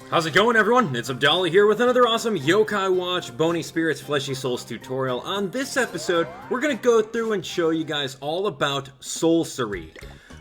How's it going, everyone? It's Abdallah here with another awesome Yokai Watch Bony Spirits Fleshy Souls tutorial. On this episode, we're going to go through and show you guys all about Soulcery.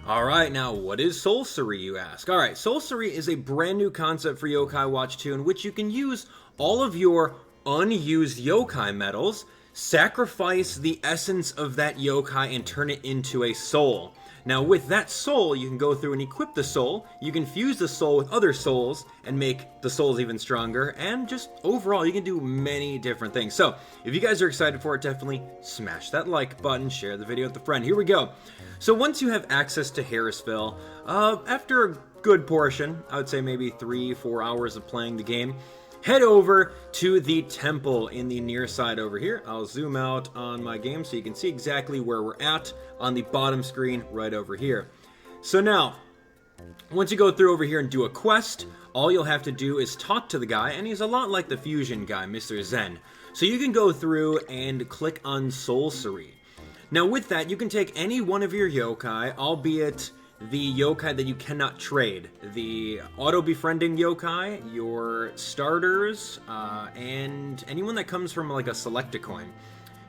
Alright, now what is Soulcery, you ask? Alright, Soulcery is a brand new concept for Yokai Watch 2 in which you can use all of your unused yokai medals, sacrifice the essence of that yokai, and turn it into a soul. Now with that soul, you can go through and equip the soul, you can fuse the soul with other souls and make the souls even stronger, and just overall you can do many different things. So, if you guys are excited for it, definitely smash that like button, share the video with a friend. Here we go. So once you have access to Harrisville, after a good portion, I would say maybe 3-4 hours of playing the game, head over to the temple in the near side over here. I'll zoom out on my game so you can see exactly where we're at on the bottom screen right over here. So now, once you go through over here and do a quest, all you'll have to do is talk to the guy, and he's a lot like the fusion guy, Mr. Zen. So you can go through and click on Soulcery. Now with that, you can take any one of your yokai, albeit the yokai that you cannot trade, the auto-befriending yokai, your starters, and anyone that comes from like a select-a-coin.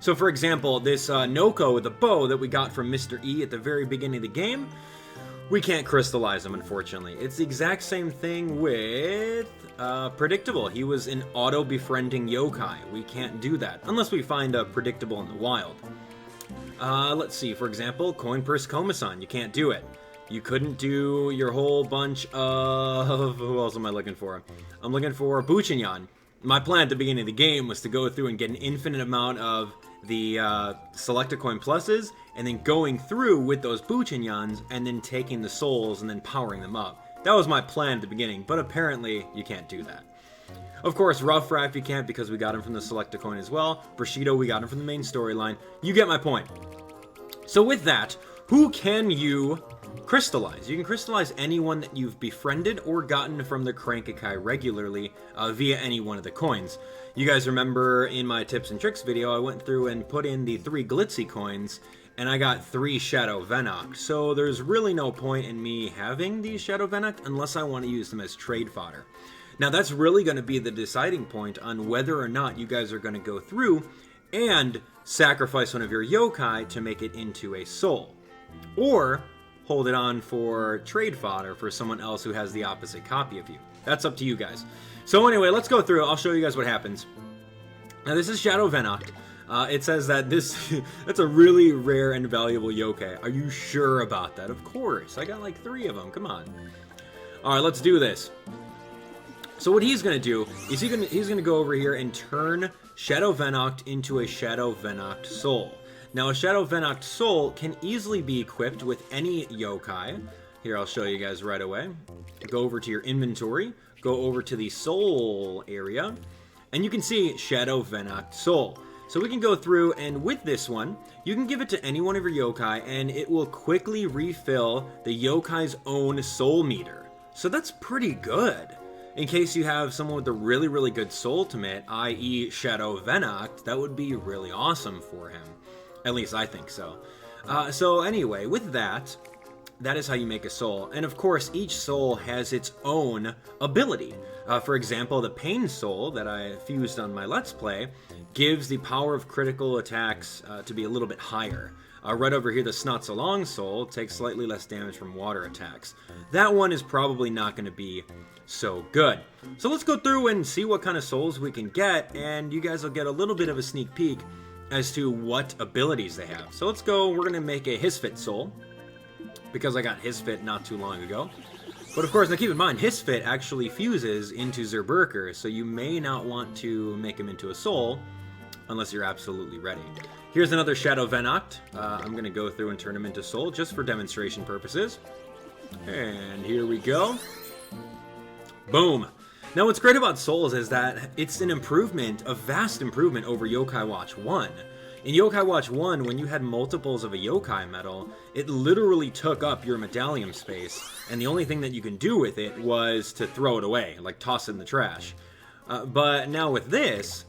So for example, this Noko with a bow that we got from Mr. E at the very beginning of the game, we can't crystallize him, unfortunately. It's the exact same thing with Predictable. He was an auto-befriending yokai. We can't do that, unless we find a Predictable in the wild. Let's see, for example, Coin Purse Komasan, you can't do it. You couldn't do your whole bunch of... Who else am I looking for? I'm looking for Buchinyan. My plan at the beginning of the game was to go through and get an infinite amount of the Select-a-Coin pluses, and then going through with those Buchinyans, and then taking the souls and then powering them up. That was my plan at the beginning, but apparently you can't do that. Of course, Rough Raft you can't because we got him from the Select-a-Coin as well. Bushido we got him from the main storyline. You get my point. So with that, who can you crystallize? You can crystallize anyone that you've befriended or gotten from the Crankakai regularly via any one of the coins. You guys remember in my tips and tricks video, I went through and put in the 3 glitzy coins, and I got 3 Shadow Venoct. So there's really no point in me having these Shadow Venoct unless I want to use them as trade fodder. Now that's really going to be the deciding point on whether or not you guys are going to go through and sacrifice one of your yokai to make it into a soul. Or hold it on for trade fodder for someone else who has the opposite copy of you. That's up to you guys. So anyway, let's go through. I'll show you guys what happens. Now this is Shadow Venoct. It says that that's a really rare and valuable yokai. Are you sure about that? Of course. I got like 3 of them. Come on. Alright, let's do this. So what he's going to do is he's going to go over here and turn Shadow Venoct into a Shadow Venoct soul. Now a Shadow Venoct soul can easily be equipped with any yokai. Here, I'll show you guys right away. Go over to your inventory, go over to the soul area, and you can see Shadow Venoct soul. So we can go through, and with this one, you can give it to any one of your yokai, and it will quickly refill the yokai's own soul meter. So that's pretty good. In case you have someone with a really, really good soul ultimate, i.e. Shadow Venoct, that would be really awesome for him. At least I think so. So anyway, with that, that is how you make a soul. And of course, each soul has its own ability. For example, the Pain Soul that I fused on my Let's Play gives the power of critical attacks to be a little bit higher. Right over here, the Snotsalong Soul takes slightly less damage from water attacks. That one is probably not going to be so good. So let's go through and see what kind of souls we can get, and you guys will get a little bit of a sneak peek as to what abilities they have. So let's go, we're going to make a Hisfit soul, because I got Hisfit not too long ago. But of course, now keep in mind, Hisfit actually fuses into Zerberker, so you may not want to make him into a soul, unless you're absolutely ready. Here's another Shadow Venoct. I'm going to go through and turn him into soul, just for demonstration purposes. And here we go. Boom. Now what's great about Souls is that it's an improvement, a vast improvement over Yokai Watch 1. In Yokai Watch 1, when you had multiples of a yokai medal, it literally took up your medallion space, and the only thing that you can do with it was to throw it away, like toss it in the trash. But now with this,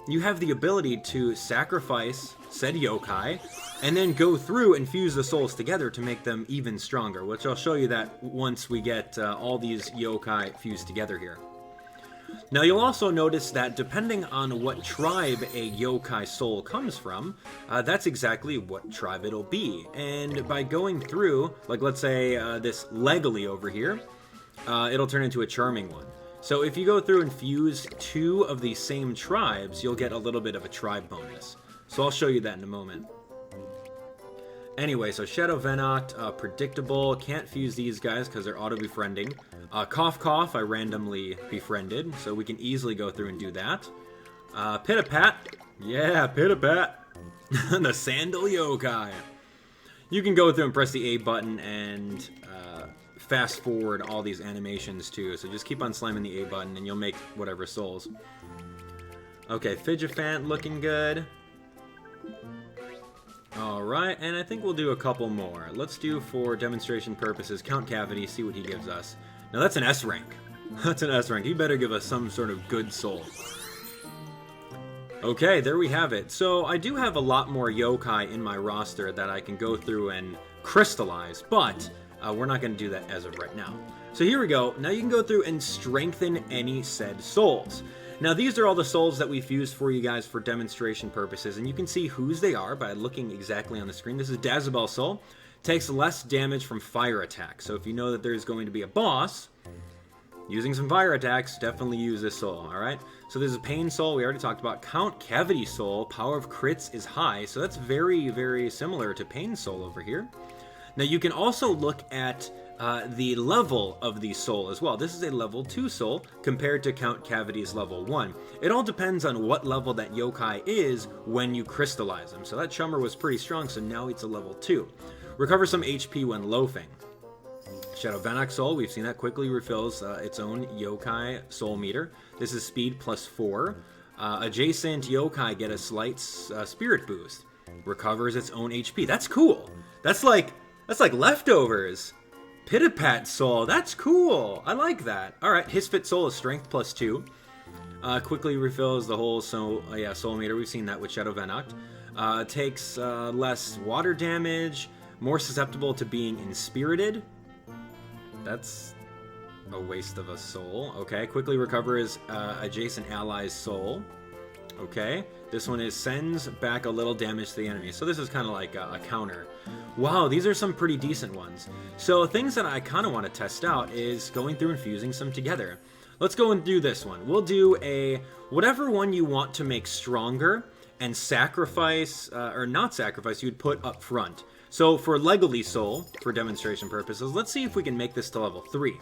you have the ability to sacrifice said yokai, and then go through and fuse the souls together to make them even stronger, which I'll show you that once we get all these yokai fused together here. Now you'll also notice that depending on what tribe a yokai soul comes from, that's exactly what tribe it'll be. And by going through, like let's say this Legally over here, it'll turn into a charming one. So if you go through and fuse 2 of these same tribes, you'll get a little bit of a tribe bonus. So I'll show you that in a moment. Anyway, so Shadow Venoct, Predictable, can't fuse these guys because they're auto-befriending. Cough Cough, I randomly befriended, so we can easily go through and do that. Pitapat, yeah, Pitapat, the Sandal Yokai. You can go through and press the A button and fast forward all these animations too, so just keep on slamming the A button and you'll make whatever souls. Okay, Fidgephant looking good. Alright, and I think we'll do a couple more. Let's do, for demonstration purposes, Count Cavity, see what he gives us. Now that's an S rank. That's an S rank. He better give us some sort of good soul. Okay, there we have it. So I do have a lot more yokai in my roster that I can go through and crystallize, but we're not going to do that as of right now. So here we go. Now you can go through and strengthen any said souls. Now these are all the souls that we fused for you guys for demonstration purposes, and you can see whose they are by looking exactly on the screen. This is Dazabel Soul. Takes less damage from fire attacks. So if you know that there's going to be a boss, using some fire attacks, definitely use this soul, alright? So this is Pain Soul, we already talked about. Count Cavity Soul, power of crits is high, so that's very, very similar to Pain Soul over here. Now you can also look at the level of the soul as well. This is a level 2 soul compared to Count Cavity's level 1. It all depends on what level that yokai is when you crystallize them. So that Chummer was pretty strong, so now it's a level 2. Recover some HP when loafing. Shadow Venoct Soul, we've seen that quickly refills its own yokai soul meter. This is speed plus 4. Adjacent yokai get a slight spirit boost. Recovers its own HP. That's cool. That's like leftovers. Pitapat Soul, that's cool. I like that. Alright, Hisfit Soul is strength plus 2. Quickly refills the whole soul meter. We've seen that with Shadow Venoct. Takes less water damage. More susceptible to being inspirited. That's a waste of a soul. Okay, quickly recovers adjacent ally's soul. Okay, this one sends back a little damage to the enemy. So this is kind of like a counter. Wow, these are some pretty decent ones. So things that I kind of want to test out is going through and fusing some together. Let's go and do this one. We'll do whatever one you want to make stronger and sacrifice, or not sacrifice, you'd put up front. So for Legally Soul, for demonstration purposes, let's see if we can make this to level 3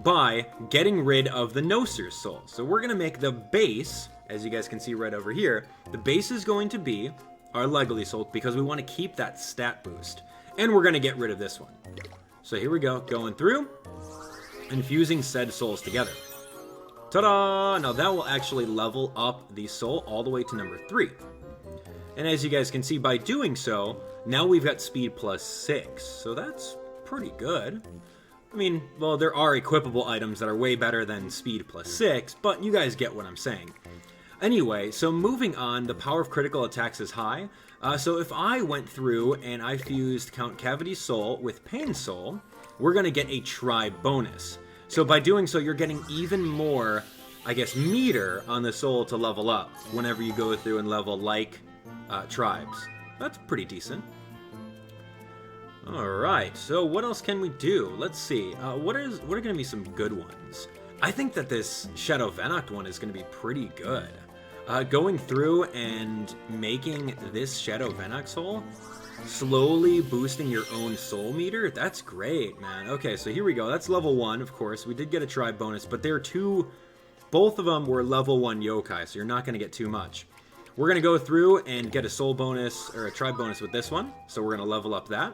by getting rid of the Noser's Soul. So we're going to make the base, as you guys can see right over here, the base is going to be our Legally Soul because we want to keep that stat boost. And we're going to get rid of this one. So here we go, going through and fusing said souls together. Ta-da! Now that will actually level up the soul all the way to number 3. And as you guys can see, by doing so, now we've got speed plus 6. So that's pretty good. I mean, well, there are equippable items that are way better than speed plus 6, but you guys get what I'm saying. Anyway, so moving on, the power of critical attacks is high. So if I went through and I fused Count Cavity Soul with Pain Soul, we're going to get a tribe bonus. So by doing so, you're getting even more, I guess, meter on the soul to level up whenever you go through and level like tribes. That's pretty decent. Alright, so what else can we do? Let's see. What are going to be some good ones? I think that this Shadow Venoct one is going to be pretty good. Going through and making this Shadow Venoct soul, slowly boosting your own soul meter, that's great, man. Okay, so here we go. That's level 1, of course. We did get a tribe bonus, but they're both of them were level 1 yokai, so you're not going to get too much. We're going to go through and get a soul bonus, or a tribe bonus with this one, so we're going to level up that.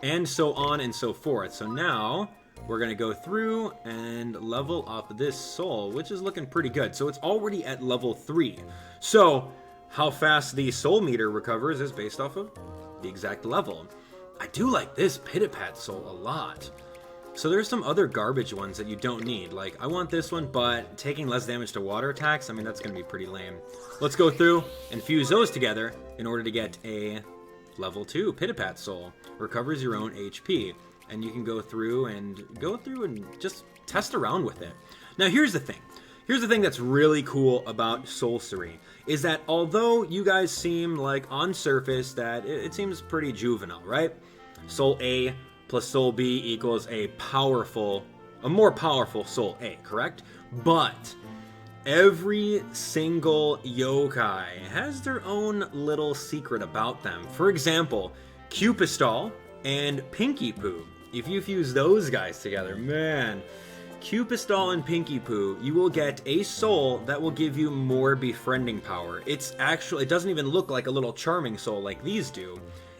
And so on and so forth. So now we're going to go through and level up this soul, which is looking pretty good. So it's already at level 3. So how fast the soul meter recovers is based off of the exact level. I do like this Pitapat soul a lot. So there's some other garbage ones that you don't need. Like, I want this one, but taking less damage to water attacks, I mean, that's going to be pretty lame. Let's go through and fuse those together in order to get a level 2 Pitapat soul. Recovers your own HP. And you can go through and just test around with it. Now here's the thing. Here's the thing that's really cool about Soulcery, is that although you guys seem like on surface that it seems pretty juvenile, right? Soul A plus Soul B equals a more powerful Soul A, correct? But every single yokai has their own little secret about them. For example, Cupistol and Pinky Poo. If you fuse those guys together, man, Cupistol and Pinky Poo, you will get a soul that will give you more befriending power. It doesn't even look like a little charming soul like these do.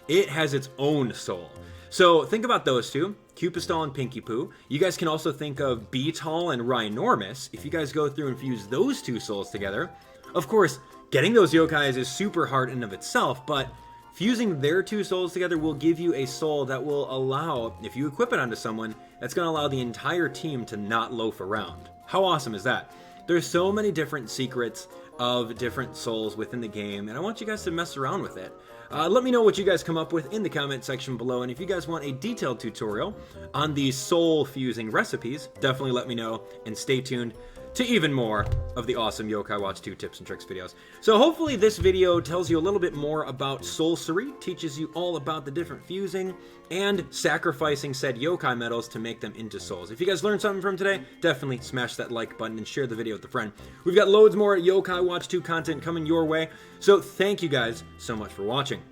It has its own soul. So think about those two, Cupistol and Pinky Poo. You guys can also think of Beetall and Rhinormus. If you guys go through and fuse those two souls together, of course, getting those yokais is super hard in and of itself, but fusing their two souls together will give you a soul that will allow, if you equip it onto someone, that's going to allow the entire team to not loaf around. How awesome is that? There's so many different secrets of different souls within the game, and I want you guys to mess around with it. Let me know what you guys come up with in the comment section below, and if you guys want a detailed tutorial on these soul fusing recipes, definitely let me know, and stay tuned to even more of the awesome Yokai Watch 2 tips and tricks videos. So hopefully this video tells you a little bit more about Soulcery, teaches you all about the different fusing, and sacrificing said yokai metals to make them into souls. If you guys learned something from today, definitely smash that like button and share the video with a friend. We've got loads more Yokai Watch 2 content coming your way, so thank you guys so much for watching.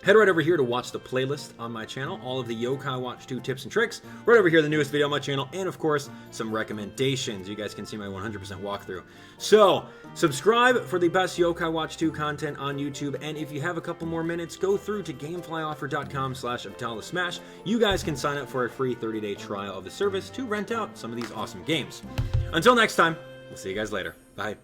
Head right over here to watch the playlist on my channel, all of the Yokai Watch 2 tips and tricks. Right over here, the newest video on my channel, and of course, some recommendations. You guys can see my 100% walkthrough. So, subscribe for the best Yokai Watch 2 content on YouTube, and if you have a couple more minutes, go through to gameflyoffer.com/AbdallahSmash. You guys can sign up for a free 30-day trial of the service to rent out some of these awesome games. Until next time, we'll see you guys later. Bye.